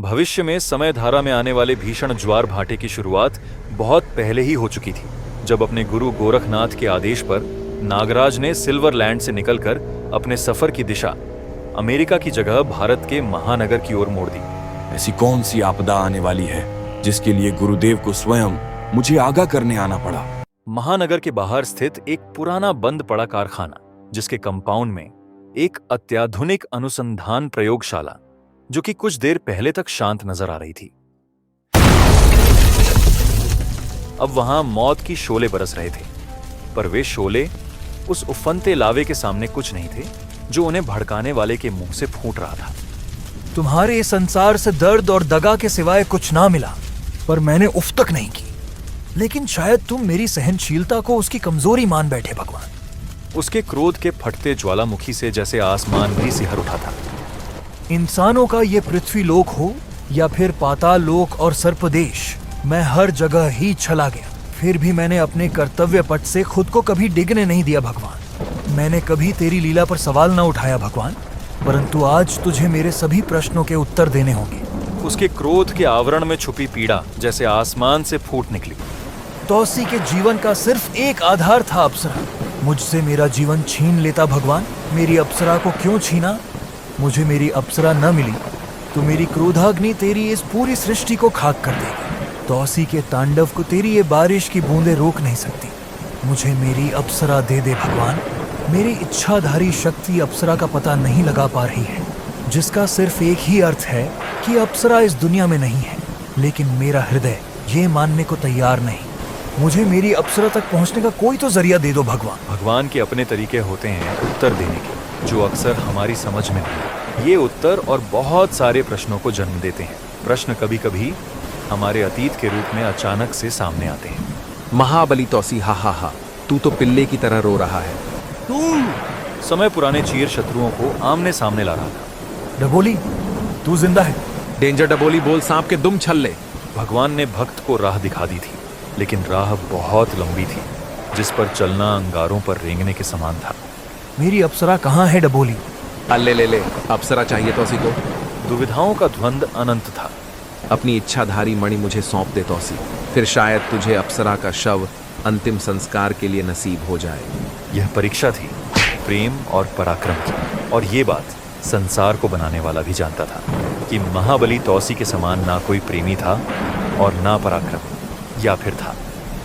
भविष्य में समय धारा में आने वाले भीषण ज्वार भाटे की शुरुआत बहुत पहले ही हो चुकी थी, जब अपने गुरु गोरखनाथ के आदेश पर नागराज ने सिल्वरलैंड से निकलकर अपने सफर की दिशा अमेरिका की जगह भारत के महानगर की ओर मोड़ दी। ऐसी कौन सी आपदा आने वाली है जिसके लिए गुरुदेव को स्वयं मुझे आगाह करने आना पड़ा? महानगर के बाहर स्थित एक पुराना बंद पड़ा कारखाना, जिसके कंपाउंड में एक अत्याधुनिक अनुसंधान प्रयोगशाला, जो कि कुछ देर पहले तक शांत नजर आ रही थी, अब वहां मौत की शोले बरस रहे थे। पर वे शोले उस उफनते लावे के सामने कुछ नहीं थे जो उन्हें भड़काने वाले के मुंह से फूट रहा था। तुम्हारे इस संसार से दर्द और दगा के सिवाय कुछ ना मिला, पर मैंने उफ तक नहीं की। लेकिन शायद तुम मेरी सहनशीलता को उसकी कमजोरी मान बैठे भगवान। उसके क्रोध के फटते ज्वालामुखी से जैसे आसमान भी सिहर उठा था। इंसानों का ये पृथ्वी लोक हो या फिर पाताल लोक और सर्पदेश, मैं हर जगह ही चला गया, फिर भी मैंने अपने कर्तव्य पथ से खुद को कभी डिगने नहीं दिया भगवान। मैंने कभी तेरी लीला पर सवाल न उठाया भगवान, परंतु आज तुझे मेरे सभी प्रश्नों के उत्तर देने होंगे। उसके क्रोध के आवरण में छुपी पीड़ा जैसे आसमान से फूट निकली। तौसी के जीवन का सिर्फ एक आधार था अप्सरा। मुझसे मेरा जीवन छीन लेता भगवान। मेरी अप्सरा को क्यों छीना? मुझे मेरी अप्सरा न मिली तो मेरी क्रोधाग्नि तेरी इस पूरी सृष्टि को खाक कर देगी। तौसी के तांडव को तेरी ये बारिश की बूंदें रोक नहीं सकती। मुझे मेरी अप्सरा दे दे भगवान। मेरी इच्छाधारी शक्ति अप्सरा का पता नहीं लगा पा रही है, जिसका सिर्फ एक ही अर्थ है कि अप्सरा इस दुनिया में नहीं है। लेकिन मेरा हृदय ये मानने को तैयार नहीं। मुझे मेरी अप्सरा तक पहुंचने का कोई तो जरिया दे दो भगवान। भगवान के अपने तरीके होते हैं उत्तर देने के, जो अक्सर हमारी समझ में नहीं। ये उत्तर और बहुत सारे प्रश्नों को जन्म देते हैं। प्रश्न कभी कभी हमारे अतीत के रूप में अचानक से सामने आते हैं। महाबली तौसी, हा हा हा, तू तो पिल्ले की तरह रो रहा है। समय पुराने चीर शत्रुओं को आमने सामने ला रहा था। डबोली, तू जिंदा है? डेंजर डबोली, बोल सांप के दुम छल्ले। भगवान ने भक्त को राह दिखा दी थी, लेकिन राह बहुत लंबी थी, जिस पर चलना अंगारों पर रेंगने के समान था। मेरी अप्सरा कहाँ है डबोली? अल्ले ले ले, अप्सरा चाहिए तौसी को। दुविधाओं का द्वंद अनंत था। अपनी इच्छाधारी मणि मुझे सौंप दे तौसी, फिर शायद तुझे अप्सरा का शव अंतिम संस्कार के लिए नसीब हो जाए। यह परीक्षा थी, प्रेम और पराक्रम की, और ये बात संसार को बनाने वाला भी जानता था कि महाबली तौसी के समान ना कोई प्रेमी था और ना पराक्रम, या फिर था।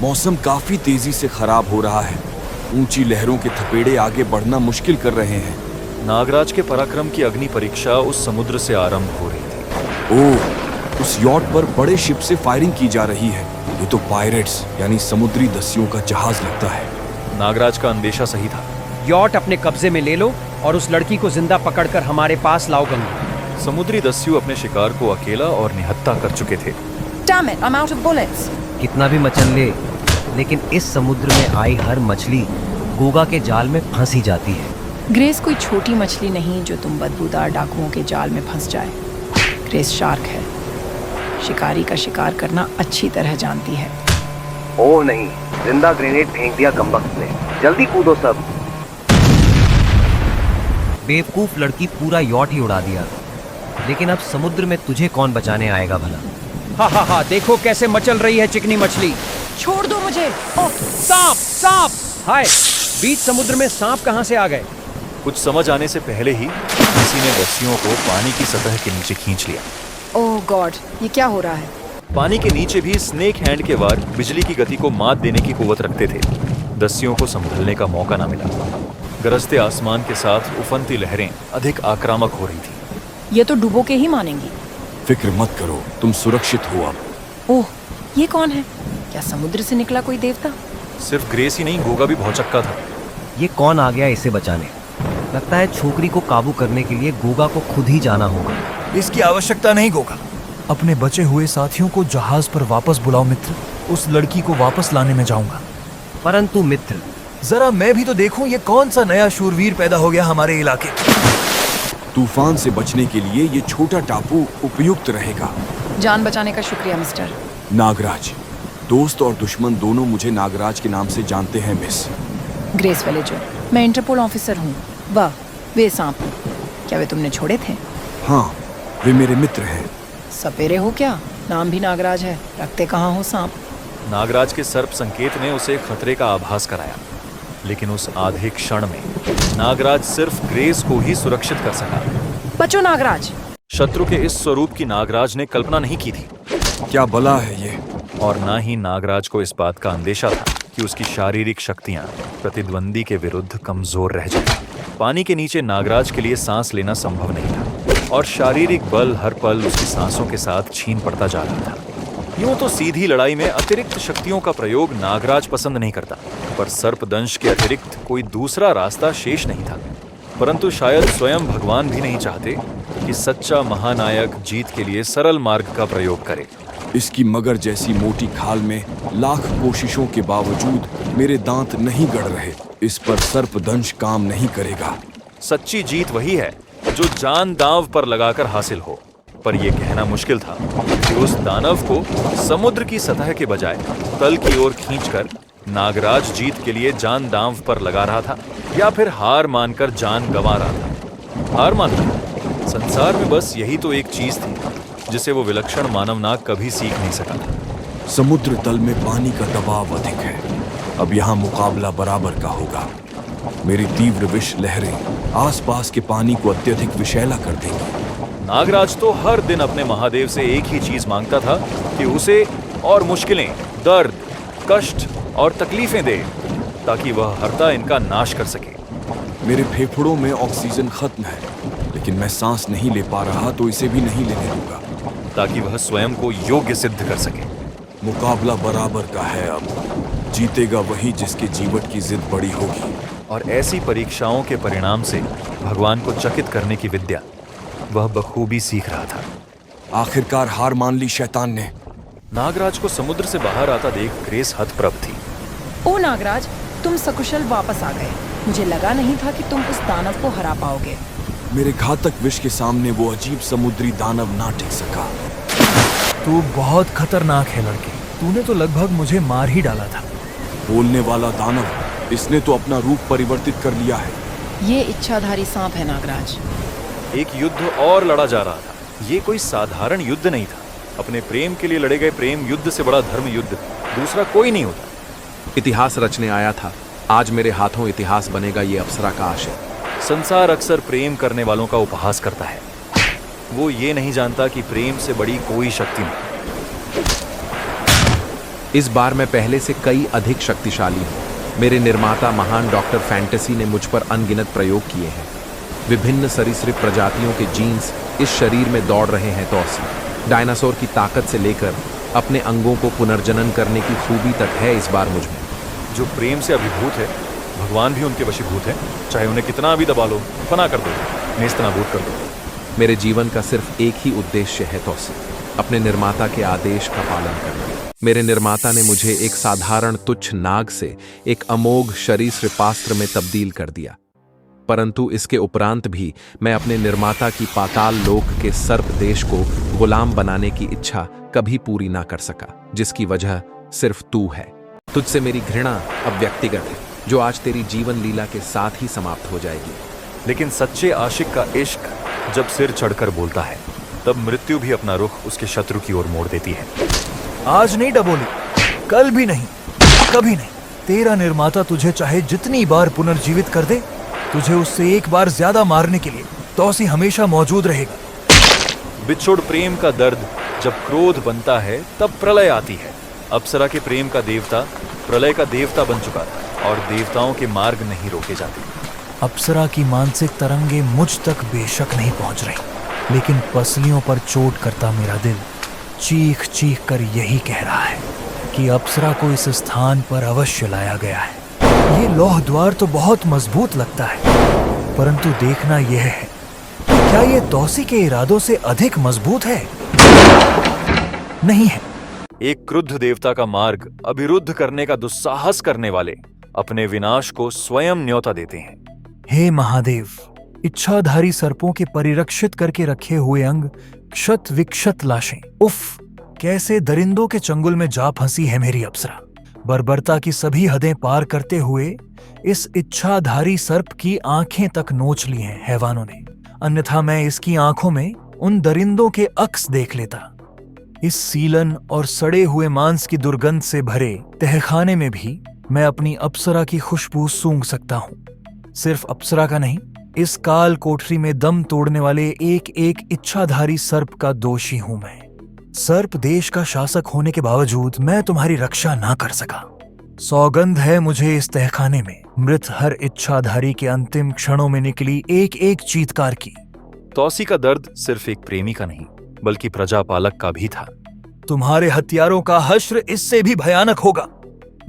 मौसम काफी तेजी से खराब हो रहा है। ऊंची लहरों के थपेड़े आगे बढ़ना मुश्किल कर रहे हैं। नागराज के पराक्रम की अग्नि परीक्षा उस समुद्र से आरंभ हो रही थी। ओह, उस यॉट पर बड़े शिप से फायरिंग की जा रही है। ये तो पायरेट्स यानी समुद्री दस्युओं का जहाज लगता है। नागराज का अंदेशा सही था। यॉट अपने कब्जे में ले लो और उस लड़की को जिंदा पकड़कर हमारे पास लाओ गंगा। समुद्री दस्यु अपने शिकार को अकेला और निहत्था कर चुके थे। Damn it, I'm out of bullets. कितना भी मचल ले, लेकिन इस समुद्र में आई हर मछली गोगा के जाल में फंसी जाती है। ग्रेस कोई छोटी मछली नहीं जो तुम बदबूदार डाकुओं के जाल में फंस जाए। ग्रेस शार्क है, शिकारी का शिकार करना अच्छी तरह जानती है। ओ नहीं, जिंदा ग्रेनेड फेंक दिया गंबक ने। जल्दी कूदो सब। बेवकूफ लड़की, पूरा यॉट ही उड़ा दिया। लेकिन अब समुद्र में तुझे कौन बचाने आएगा भला? हा हा हा, देखो कैसे मचल रही है चिकनी मछली। छोड़ दो मुझे। ओह, सांप सांप! हाय, बीच समुद्र में सांप कहाँ से आ गए? कुछ समझ आने से पहले ही किसी ने दस्युओं को पानी की सतह के नीचे खींच लिया। ओह गॉड, ये क्या हो रहा है? पानी के नीचे भी स्नेक हैंड के वार बिजली की गति को मात देने की कुवत रखते थे। दस्युओं को संभलने का मौका ना मिला। गरजते आसमान के साथ उफनती लहरें अधिक आक्रामक हो रही थी। ये तो डुबो के ही मानेंगी। फिक्र मत करो, तुम सुरक्षित हो अब। ओह, ये कौन है? क्या समुद्र से निकला कोई देवता? सिर्फ ग्रेस ही नहीं, गोगा भी भौचक्का था। ये कौन आ गया इसे बचाने? लगता है छोकरी को काबू करने के लिए गोगा को खुद ही जाना होगा। इसकी आवश्यकता नहीं गोगा। अपने बचे हुए साथियों को जहाज पर वापस बुलाओ मित्र। उस लड़की को वापस लाने में जाऊंगा। परंतु मित्र, जरा मैं भी तो देखूं ये कौन सा नया शूरवीर पैदा हो गया हमारे इलाके। तूफान से बचने के लिए ये छोटा टापू उपयुक्त रहेगा। जान बचाने का शुक्रिया मिस्टर। नागराज, दोस्त और दुश्मन दोनों मुझे नागराज के नाम से जानते हैं मिस। ग्रेस विलेजर, मैं इंटरपोल ऑफिसर हूँ। वाह, वे सांप क्या वे तुमने छोड़े थे? हाँ, वे मेरे मित्र हैं। सपेरे हो क्या? नाम भी नागराज है, रखते कहाँ हो सांप? नागराज के सर्प संकेत ने उसे खतरे का आभास कराया, लेकिन उस आधे क्षण में नागराज सिर्फ ग्रेस को ही सुरक्षित कर सका। बचो नागराज! शत्रु के इस स्वरूप की नागराज ने कल्पना नहीं की थी, क्या बला है ये? और ना ही नागराज को इस बात का अंदेशा था कि उसकी शारीरिक शक्तियां प्रतिद्वंदी के विरुद्ध कमजोर रह जाएंगी। पानी के नीचे नागराज के लिए सांस लेना संभव नहीं था, और शारीरिक बल हर पल उसकी सांसों के साथ छीन पड़ता जा रहा था। यूं तो सीधी लड़ाई में अतिरिक्त शक्तियों का प्रयोग नागराज पसंद नहीं करता, पर सर्पदंश के अतिरिक्त कोई दूसरा रास्ता शेष नहीं था। परंतु शायद स्वयं भगवान भी नहीं चाहते कि सच्चा महानायक जीत के लिए सरल मार्ग का प्रयोग करे। इसकी मगर जैसी मोटी खाल में लाख कोशिशों के बावजूद मेरे दांत नहीं गड़ रहे। इस पर सर्पदंश काम नहीं करेगा। सच्ची जीत वही है जो जान दांव पर लगाकर हासिल हो, पर यह कहना मुश्किल था कि उस दानव को समुद्र की सतह के बजाय तल की ओर खींचकर नागराज जीत के लिए जान दांव पर लगा रहा था, या फिर हार मानकर जान गंवा रहा था। हार मानना। संसार में बस यही तो एक चीज थी जिसे वो विलक्षण मानवनाग कभी सीख नहीं सका था। समुद्र तल में पानी का दबाव अधिक है। अब यहाँ मुकाबला बराबर का होगा। मेरी तीव्र विष लहरें आसपास के पानी को अत्यधिक विषैला कर देंगी। नागराज तो हर दिन अपने महादेव से एक ही चीज मांगता था कि उसे और मुश्किलें, दर्द, कष्ट और तकलीफें दे, ताकि वह हरता इनका नाश कर सके। मेरे फेफड़ों में ऑक्सीजन खत्म है, लेकिन मैं सांस नहीं ले पा रहा, तो इसे भी नहीं लेने दूंगा, ताकि वह स्वयं को योग्य सिद्ध कर सके। मुकाबला बराबर का है। अब जीतेगा वही जिसके जीवट की जिद बड़ी होगी। और ऐसी परीक्षाओं के परिणाम से भगवान को चकित करने की विद्या वह बखूबी सीख रहा था। आखिरकार हार मान ली शैतान ने। नागराज को समुद्र से बाहर आता देख ग्रेस हतप्रभ थी। ओ नागराज, तुम सकुशल वापस आ गए। मुझे लगा नहीं था कि तुम उस दानव को हरा पाओगे। मेरे घातक विष के सामने वो अजीब समुद्री दानव ना टिक सका। तू बहुत खतरनाक है लड़के। तूने तो लगभग मुझे मार ही डाला था। बोलने वाला दानव, इसने तो अपना रूप परिवर्तित कर लिया है। ये इच्छाधारी सांप है नागराज। एक युद्ध और लड़ा जा रहा था। ये कोई साधारण युद्ध नहीं था। अपने प्रेम के लिए लड़े गए प्रेम युद्ध से बड़ा धर्म युद्ध दूसरा कोई नहीं होता। इतिहास रचने आया था। आज मेरे हाथों इतिहास बनेगा ये अप्सरा का आशय। संसार अक्सर प्रेम करने वालों का उपहास करता है। वो ये नहीं जानता कि प्रेम से बड़ी कोई शक्ति नहीं। इस बार मैं पहले से कई अधिक शक्तिशाली हूँ। मेरे निर्माता महान डॉक्टर फैंटेसी ने मुझ पर अनगिनत प्रयोग किए हैं। विभिन्न सरीसृप प्रजातियों के जीन्स इस शरीर में दौड़ रहे हैं। तौसी डायनासोर की ताकत से लेकर अपने अंगों को पुनर्जनन करने की खूबी तक है इस बार मुझ में। जो प्रेम से अभिभूत है, भगवान भी उनके वशीभूत है। चाहे उन्हें कितना भी दबा लो, फना कर दो, नेस्तनाबूद कर दो। मेरे जीवन का सिर्फ एक ही उद्देश्य है तौसी, अपने निर्माता के आदेश का पालन करना। मेरे निर्माता ने मुझे एक साधारण तुच्छ नाग से एक अमोघ सरीसृपास्त्र में तब्दील कर दिया, परंतु इसके उपरांत भी मैं अपने निर्माता की पाताल लोक के सर्प देश को गुलाम बनाने की इच्छा कभी पूरी ना कर सका, जिसकी वजह सिर्फ तू है। तुझसे मेरी घृणा अब व्यक्तिगत है, जो आज तेरी जीवन लीला के साथ ही समाप्त हो जाएगी। लेकिन सच्चे आशिक का इश्क जब सिर चढ़कर बोलता है, तब मृत्यु भी अपना रुख उसके शत्रु की ओर मोड़ देती है। आज नहीं डबोली, कल भी नहीं, कभी नहीं। तेरा निर्माता तुझे चाहे जितनी बार पुनर्जीवित कर दे, तुझे उससे एक बार ज्यादा मारने के लिए तौसी हमेशा मौजूद रहेगा। बिछुड़ प्रेम का दर्द जब क्रोध बनता है, तब प्रलय आती है। अप्सरा के प्रेम का देवता प्रलय का देवता बन चुका था, और देवताओं के मार्ग नहीं रोके जाते। अप्सरा की मानसिक तरंगे मुझ तक बेशक नहीं पहुंच रही, लेकिन पसलियों पर चोट करता मेरा दिल चीख चीख कर यही कह रहा है कि अप्सरा को इस स्थान पर अवश्य लाया गया है। ये लौह द्वार तो बहुत मजबूत लगता है, परंतु देखना यह है कि क्या ये तौसी के इरादों से अधिक मजबूत है? नहीं है। एक क्रुद्ध देवता का मार्ग अभिरुद्ध करने का दुस्साहस करने वाले अपने विनाश को स्वयं न्योता देते हैं। हे महादेव, इच्छाधारी सर्पों के परिरक्षित करके रखे हुए अंग क्षत विक्षत लाशें। उफ, कैसे दरिंदों के चंगुल में जा फंसी है मेरी अप्सरा। बर्बरता की सभी हदें पार करते हुए इस इच्छाधारी सर्प की आंखें तक नोच ली हैं हैवानों ने, अन्यथा मैं इसकी आंखों में उन दरिंदों के अक्स देख लेता। इस सीलन और सड़े हुए मांस की दुर्गंध से भरे तहखाने में भी मैं अपनी अप्सरा की खुशबू सूंघ सकता हूं। सिर्फ अप्सरा का नहीं, इस काल कोठरी में दम तोड़ने वाले एक एक इच्छाधारी सर्प का दोषी हूं मैं। सर्प देश का शासक होने के बावजूद मैं तुम्हारी रक्षा ना कर सका। सौगंध है मुझे इस तहखाने में मृत हर इच्छाधारी के अंतिम क्षणों में निकली एक एक चीत्कार की। तौसी का दर्द सिर्फ एक प्रेमी का नहीं बल्कि प्रजापालक का भी था। तुम्हारे हथियारों का हश्र इससे भी भयानक होगा।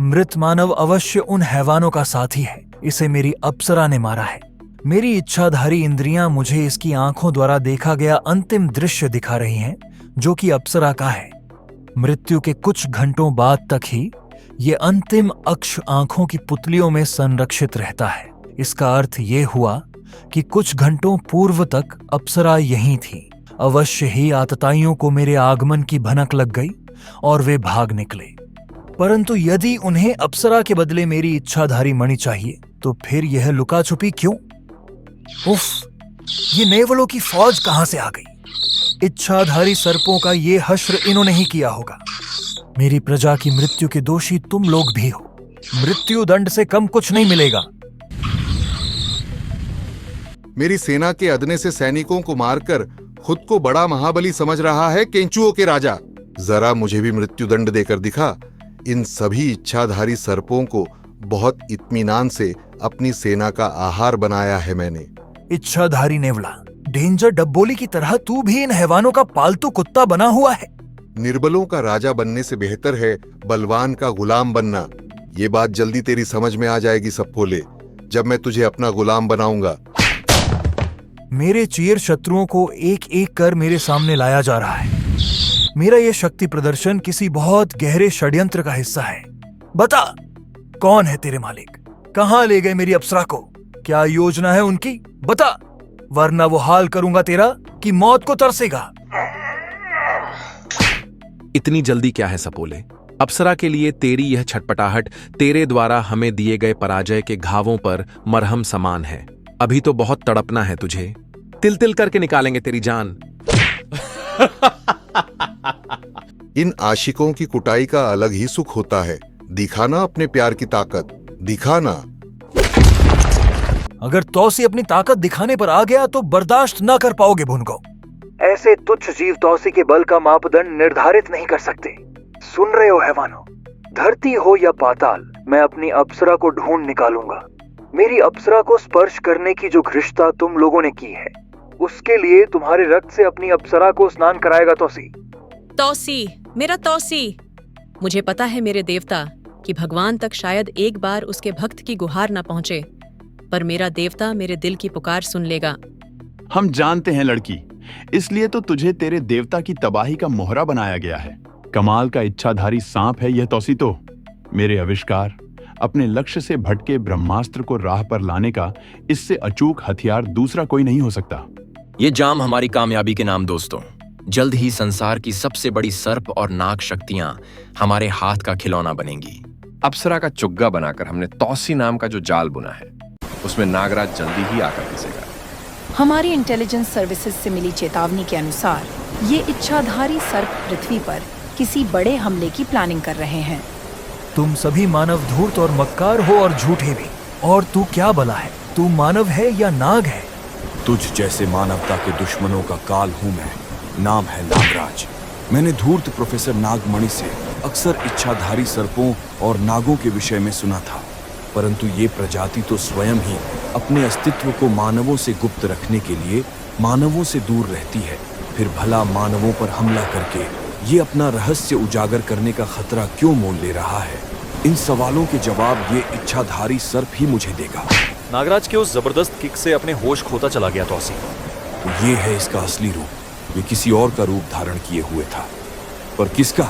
मृत मानव अवश्य उन हैवानों का साथी है। इसे मेरी अप्सरा ने मारा है। मेरी इच्छाधारी इंद्रियां मुझे इसकी आंखों द्वारा देखा गया अंतिम दृश्य दिखा रही हैं, जो कि अप्सरा का है। मृत्यु के कुछ घंटों बाद तक ही ये अंतिम अक्ष आंखों की पुतलियों में संरक्षित रहता है। इसका अर्थ ये हुआ कि कुछ घंटों पूर्व तक अप्सरा यहीं थी। अवश्य ही आतताइयों को मेरे आगमन की भनक लग गई और वे भाग निकले। परंतु यदि उन्हें अप्सरा के बदले मेरी इच्छाधारी मणि चाहिए तो फिर यह लुका छुपी क्यों? उफ, ये नेवलों की फौज कहां से आ गई? इच्छाधारी सर्पों का ये हश्र इन्होंने ही किया होगा। मेरी प्रजा की मृत्यु के दोषी तुम लोग भी हो। मृत्यु दंड से कम कुछ नहीं मिलेगा। मेरी सेना के अदने से सैनिकों को मारकर खुद को बड़ा महाबली समझ रहा है केंचुओं के राजा। जरा मुझे भी मृत्यु दंड देकर दिखा। इन सभी इच्छाधारी सर्पों को बहुत इत्मीनान से अपनी सेना का आहार बनाया है मैंने। इच्छाधारी नेवला, डेंजर डब्बोली की तरह तू भी इन हैवानों का पालतू कुत्ता बना हुआ है। निर्बलों का राजा बनने से बेहतर है बलवान का गुलाम बनना। ये बात जल्दी तेरी समझ में आ जाएगी सप्पोले, जब मैं तुझे अपना गुलाम बनाऊंगा। मेरे चिर शत्रुओं को एक एक कर मेरे सामने लाया जा रहा है। मेरा यह शक्ति प्रदर्शन किसी बहुत गहरे षड्यंत्र का हिस्सा है। बता, कौन है तेरे मालिक? कहां ले गए मेरी अप्सरा को? क्या योजना है उनकी? बता, वरना वो हाल करूंगा तेरा कि मौत को तरसेगा। इतनी जल्दी क्या है सपोले? अप्सरा के लिए तेरी यह छटपटाहट तेरे द्वारा हमें दिए गए पराजय के घावों पर मरहम समान है। अभी तो बहुत तड़पना है तुझे। तिल तिल करके निकालेंगे तेरी जान। इन आशिकों की कुटाई का अलग ही सुख होता है। दिखाना अपने प्यार की ताकत, दिखाना। अगर तौसी अपनी ताकत दिखाने पर आ गया तो बर्दाश्त ना कर पाओगे भुनको। ऐसे तुच्छ जीव तौसी के बल का मापदंड निर्धारित नहीं कर सकते। सुन रहे हो हैवानों? धरती हो या पाताल, मैं अपनी अप्सरा को ढूंढ निकालूंगा। मेरी अप्सरा को स्पर्श करने की जो घृष्टता तुम लोगों ने की है, उसके लिए तुम्हारे रक्त से अपनी अप्सरा को स्नान कराएगा तौसी। तौसी, मेरा तौसी। मुझे पता है मेरे देवता कि भगवान तक शायद एक बार उसके भक्त की गुहार ना पहुंचे, पर मेरा देवता मेरे दिल की पुकार सुन लेगा। हम जानते हैं लड़की, इसलिए तो तुझे तेरे देवता की तबाही का मोहरा बनाया गया है। कमाल का इच्छाधारी सांप है यह तौसी तो। मेरे आविष्कार, अपने लक्ष्य से भटके ब्रह्मास्त्र को राह पर लाने का इससे अचूक हथियार दूसरा कोई नहीं हो सकता। ये जाम हमारी कामयाबी के नाम दोस्तों। जल्द ही संसार की सबसे बड़ी सर्प और नाग शक्तियां हमारे हाथ का खिलौना बनेंगी। अप्सरा का चुग्गा बनाकर हमने तौसी नाम का जो जाल बुना है, उसमें नागराज जल्दी ही आकर फंसेगा। हमारी इंटेलिजेंस सर्विसेज से मिली चेतावनी के अनुसार ये इच्छाधारी सर्प पृथ्वी पर किसी बड़े हमले की प्लानिंग कर रहे हैं। तुम सभी मानव धूर्त और मक्कार हो और झूठे भी। और तू क्या भला है? तू मानव है या नाग है? तुझ जैसे मानवता के दुश्मनों का काल हूं मैं। नाम है नागराज। मैंने धूर्त प्रोफेसर नागमणि से अक्सर इच्छाधारी सर्पों और नागों के विषय में सुना था, परंतु ये प्रजाति तो स्वयं ही अपने अस्तित्व को मानवों से गुप्त रखने के लिए मानवों से दूर रहती है। फिर भला मानवों पर हमला करके ये अपना रहस्य उजागर करने का खतरा क्यों मोल ले रहा है? इन सवालों के जवाब ये इच्छाधारी सर्प ही मुझे देगा। नागराज के उस जबरदस्त किक से अपने होश खोता चला गया तौसी। तो ये है इसका असली रूप। ये किसी और का रूप धारण किए हुए था, पर किसका?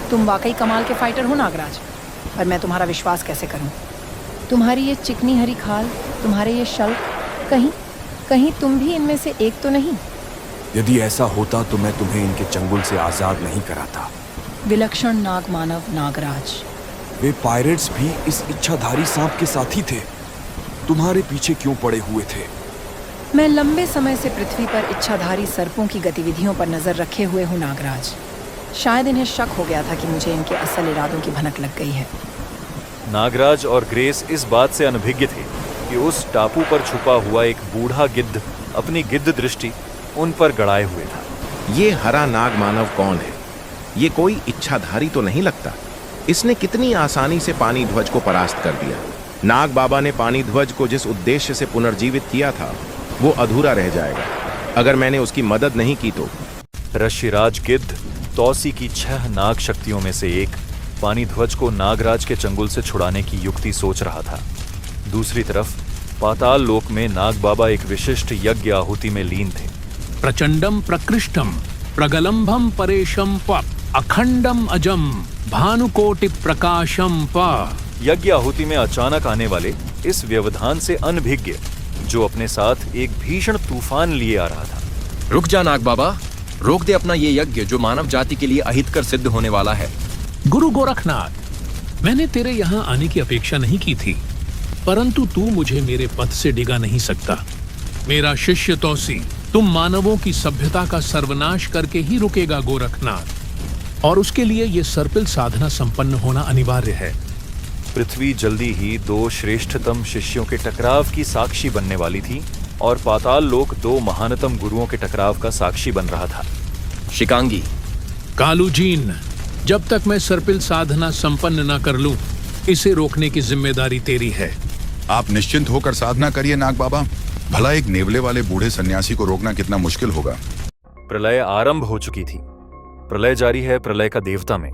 तुम वाकई कमाल के फाइटर हो नागराज, पर मैं तुम्हारा विश्वास कैसे करूं? तुम्हारी ये चिकनी हरी खाल, तुम्हारे ये शल्क, कहीं तुम भी इनमें से एक तो नहीं? यदि ऐसा होता तो मैं तुम्हें इनके चंगुल से आजाद नहीं कराता। विलक्षण नाग मानव नागराज, वे पायरेट्स भी इस इच्छाधारी सांप के साथी थे। तुम्हारे पीछे क्यों पड़े हुए थे? मैं लंबे समय से पृथ्वी पर इच्छाधारी सर्पों की गतिविधियों पर नजर रखे हुए हूँ नागराज। शायद इन्हें शक हो गया था कि मुझे इनके असल इरादों की भनक लग गई है। नागराज और ग्रेस इस बात से अनभिज्ञ थे कि उस टापू पर छुपा हुआ एक बूढ़ा गिद्ध अपनी गिद्ध दृष्टि उन पर गड़ाए हुए था। ये हरा नाग मानव कौन है? ये कोई इच्छाधारी तो नहीं लगता। इसने कितनी आसानी से पानी ध्वज को परास्त कर दिया। नाग बाबा ने पानी ध्वज को जिस उद्देश्य से पुनर्जीवित किया था वो अधूरा रह जाएगा अगर मैंने उसकी मदद नहीं की तो। ऋषिराज गिद्ध तौसी की 6 नाग शक्तियों में से एक पानी ध्वज को नागराज के चंगुल से छुड़ाने की युक्ति सोच रहा था। दूसरी तरफ पाताल लोक में नाग बाबा एक विशिष्ट यज्ञ आहुति में लीन थे। प्रचंडम प्रकृष्टम प्रगलंभम परेशम प अखंडम अजम भानुकोटि प्रकाशम प। यज्ञ आहुति में अचानक आने वाले इस व्यवधान से अनभिज्ञ, जो अपने साथ एक भीषण तूफान लिए आ रहा था। रुक जा नाग बाबा, रोक दे अपना ये यज्ञ जो मानव जाति के लिए अहितकर सिद्ध होने वाला है। गुरु गोरखनाथ, मैंने तेरे यहाँ आने की अपेक्षा नहीं की थी, परंतु तू मुझे मेरे पथ से डिगा नहीं सकता। मेरा शिष्य तौसी तुम मानवों की सभ्यता का सर्वनाश करके ही रुकेगा गोरखनाथ, और उसके लिए ये सर्पिल साधना संपन्न होना अनिवार्य है। पृथ्वी जल्दी ही 2 श्रेष्ठतम शिष्यों के टकराव की साक्षी बनने वाली थी और पाताल लोक 2 महानतम गुरुओं के टकराव का साक्षी बन रहा था। शिकांगी, कालूजीन, जब तक मैं सर्पिल साधना संपन्न न कर लूं, इसे रोकने की जिम्मेदारी तेरी है। आप निश्चिंत होकर साधना करिए नाग बाबा। भला एक नेवले वाले बूढ़े सन्यासी को रोकना कितना मुश्किल होगा। प्रलय आरंभ हो चुकी थी। प्रलय जारी है प्रलय का देवता में।